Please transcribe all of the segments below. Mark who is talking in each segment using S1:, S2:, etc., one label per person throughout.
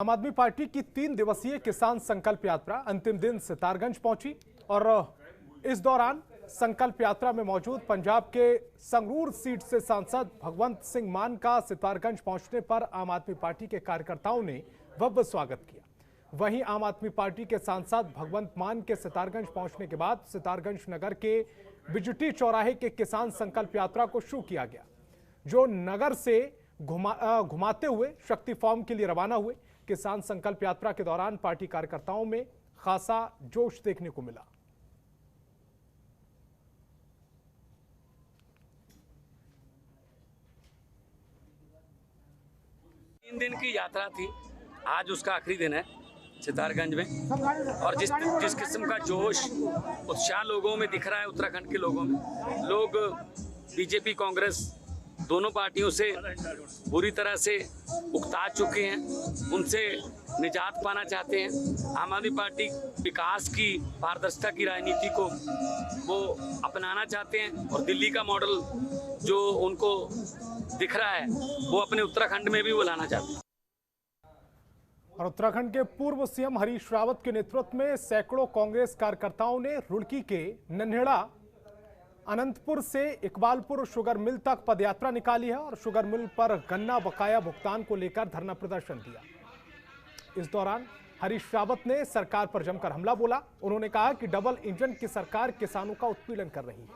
S1: आम आदमी पार्टी की 3 दिवसीय किसान संकल्प यात्रा अंतिम दिन सितारगंज पहुंची और इस दौरान संकल्प यात्रा में मौजूद पंजाब के संगरूर सीट से सांसद भगवंत सिंह मान का सितारगंज पहुंचने पर आम आदमी पार्टी के कार्यकर्ताओं ने भव्य स्वागत किया। वहीं आम आदमी पार्टी के सांसद भगवंत मान के सितारगंज पहुंचने के बाद सितारगंज नगर के बिजुटी चौराहे के किसान संकल्प यात्रा को शुरू किया गया, जो नगर से घुमाते हुए शक्ति फॉर्म के लिए रवाना हुए। किसान संकल्प यात्रा के दौरान पार्टी कार्यकर्ताओं में खासा जोश देखने को मिला।
S2: तीन दिन की यात्रा थी, आज उसका आखिरी दिन है सितारगंज में। और जिस किस्म का जोश उत्साह लोगों में दिख रहा है, उत्तराखंड के लोगों में, लोग बीजेपी कांग्रेस दोनों पार्टियों से बुरी तरह से उकता चुके हैं, उनसे निजात पाना चाहते हैं। आम आदमी पार्टी विकास की, पारदर्शिता की राजनीति को वो अपनाना चाहते हैं और दिल्ली का मॉडल जो उनको दिख रहा है वो अपने उत्तराखंड में भी वो लाना चाहते हैं।
S1: और उत्तराखंड के पूर्व सीएम हरीश रावत के नेतृत्व में सैकड़ों कांग्रेस कार्यकर्ताओं ने रुड़की के नन्हेड़ा अनंतपुर से इकबालपुर शुगर मिल तक पदयात्रा निकाली है और शुगर मिल पर गन्ना बकाया भुगतान को लेकर धरना प्रदर्शन दिया। इस दौरान हरीश रावत ने सरकार पर जमकर हमला बोला। उन्होंने कहा कि डबल इंजन की सरकार किसानों का उत्पीड़न कर रही है।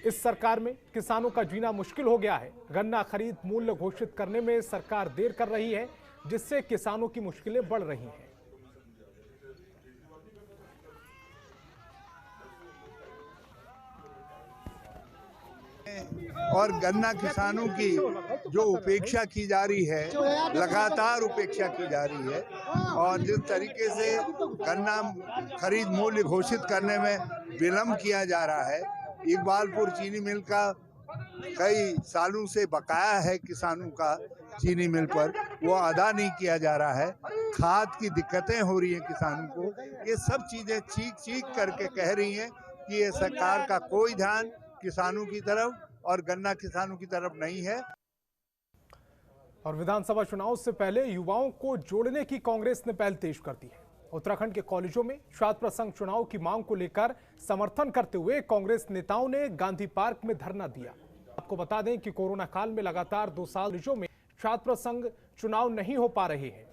S1: इस सरकार में किसानों का जीना मुश्किल हो गया है। गन्ना खरीद मूल्य घोषित करने में सरकार देर कर रही है, जिससे किसानों की मुश्किलें बढ़ रही हैं।
S3: और गन्ना किसानों की जो उपेक्षा की जा रही है, लगातार उपेक्षा की जा रही है, और जिस तरीके से गन्ना खरीद मूल्य घोषित करने में विलंब किया जा रहा है, इकबालपुर चीनी मिल का कई सालों से बकाया है किसानों का चीनी मिल पर, वो अदा नहीं किया जा रहा है। खाद की दिक्कतें हो रही हैं किसानों को। ये सब चीजें चीख चीख करके कह रही हैं कि ये सरकार का कोई ध्यान किसानों की तरफ और गन्ना किसानों की तरफ नहीं है।
S1: और विधानसभा चुनाव से पहले युवाओं को जोड़ने की कांग्रेस ने पहल तेज कर दी है। उत्तराखंड के कॉलेजों में छात्र संघ चुनाव की मांग को लेकर समर्थन करते हुए कांग्रेस नेताओं ने गांधी पार्क में धरना दिया। आपको बता दें कि कोरोना काल में लगातार 2 साल कॉलेजों में छात्र संघ चुनाव नहीं हो पा रहे हैं।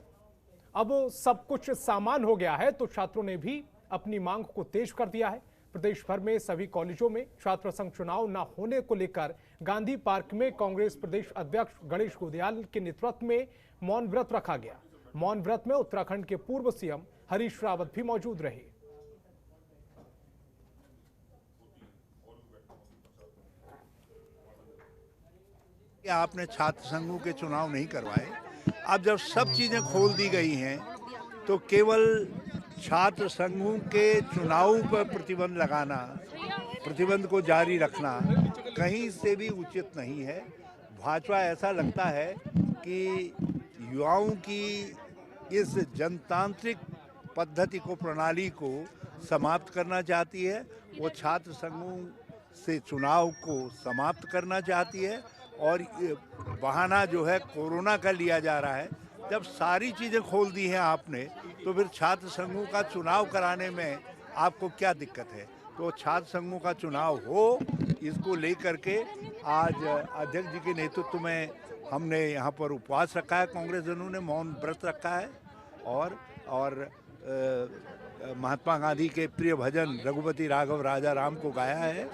S1: अब सब कुछ सामान हो गया है, तो छात्रों ने भी अपनी मांग को तेज कर दिया है। प्रदेश भर में सभी कॉलेजों में छात्र संघ चुनाव न होने को लेकर गांधी पार्क में कांग्रेस प्रदेश अध्यक्ष गणेश गोदियाल के नेतृत्व में मौन व्रत रखा गया। मौन व्रत में उत्तराखंड के पूर्व सीएम हरीश रावत भी मौजूद रहे।
S3: आपने छात्र संघों के चुनाव नहीं करवाए। अब जब सब चीजें खोल दी गई हैं, तो केवल छात्र संघों के चुनाव पर प्रतिबंध लगाना, प्रतिबंध को जारी रखना कहीं से भी उचित नहीं है। भाजपा ऐसा लगता है कि युवाओं की इस जनतांत्रिक पद्धति को, प्रणाली को समाप्त करना चाहती है। वो छात्र संघों से चुनाव को समाप्त करना चाहती है और बहाना जो है कोरोना का लिया जा रहा है। जब सारी चीज़ें खोल दी हैं आपने, तो फिर छात्र संघों का चुनाव कराने में आपको क्या दिक्कत है? तो छात्र संघों का चुनाव हो, इसको लेकर के आज अध्यक्ष जी के नेतृत्व में हमने यहाँ पर उपवास रखा है। कांग्रेस जनों ने मौन व्रत रखा है और महात्मा गांधी के प्रिय भजन रघुपति राघव राजा राम को गाया है।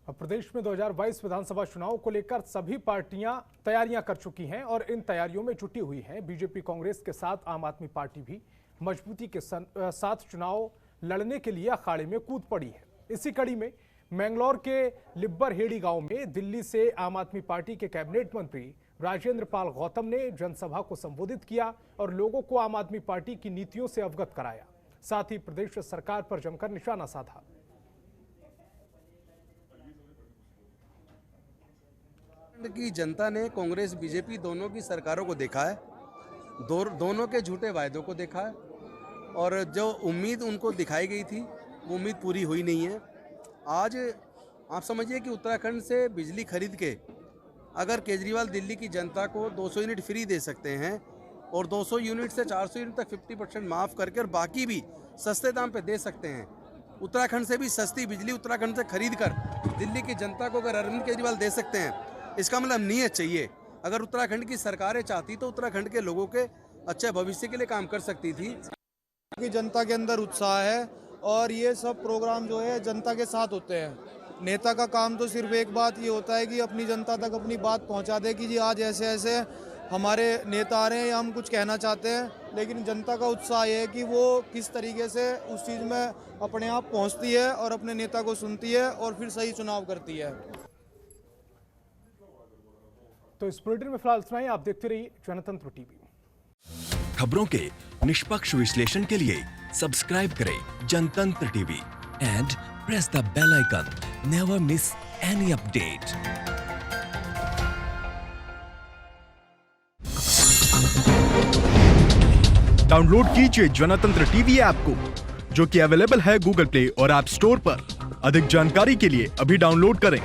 S1: अब प्रदेश में 2022 विधानसभा चुनाव को लेकर सभी पार्टियां तैयारियां कर चुकी हैं और इन तैयारियों में जुटी हुई हैं। बीजेपी कांग्रेस के साथ आम आदमी पार्टी भी मजबूती के साथ चुनाव लड़ने के लिए अखाड़े में कूद पड़ी है। इसी कड़ी में मैंगलोर के लिब्बर हेड़ी गांव में दिल्ली से आम आदमी पार्टी के कैबिनेट मंत्री राजेंद्र पाल गौतम ने जनसभा को संबोधित किया और लोगों को आम आदमी पार्टी की नीतियों से अवगत कराया। साथ ही प्रदेश सरकार पर जमकर निशाना साधा।
S4: की जनता ने कांग्रेस बीजेपी दोनों की सरकारों को देखा है, दोनों के झूठे वायदों को देखा है, और जो उम्मीद उनको दिखाई गई थी वो उम्मीद पूरी हुई नहीं है। आज आप समझिए कि उत्तराखंड से बिजली खरीद के अगर केजरीवाल दिल्ली की जनता को 200 यूनिट फ्री दे सकते हैं, और 200 यूनिट से 400 यूनिट तक 50% माफ़ करके और बाकी भी सस्ते दाम पे दे सकते हैं। उत्तराखंड से भी सस्ती बिजली उत्तराखंड से खरीद कर दिल्ली की जनता को अगर अरविंद केजरीवाल दे सकते हैं, इसका मतलब नीयत चाहिए। अगर उत्तराखंड की सरकारें चाहती तो उत्तराखंड के लोगों के अच्छे भविष्य के लिए काम कर सकती थी।
S5: की जनता के अंदर उत्साह है और ये सब प्रोग्राम जो है जनता के साथ होते हैं। नेता का काम तो सिर्फ एक बात ये होता है कि अपनी जनता तक अपनी बात पहुंचा दे कि जी आज ऐसे ऐसे हमारे नेता आ रहे हैं या हम कुछ कहना चाहते हैं, लेकिन जनता का उत्साह ये है कि वो किस तरीके से उस चीज़ में अपने आप पहुंचती है और अपने नेता को सुनती है और फिर सही चुनाव करती है।
S1: तो इस बुलेटिन में फिलहाल इतना ही। आप देखते रहिए जनतंत्र टीवी।
S6: खबरों के निष्पक्ष विश्लेषण के लिए सब्सक्राइब करें Janatantra TV and press the bell icon. Never miss any update.
S7: Download कीजिए जनतंत्र टीवी ऐप को, जो कि अवेलेबल है गूगल प्ले और ऐप स्टोर पर। अधिक जानकारी के लिए अभी डाउनलोड करें।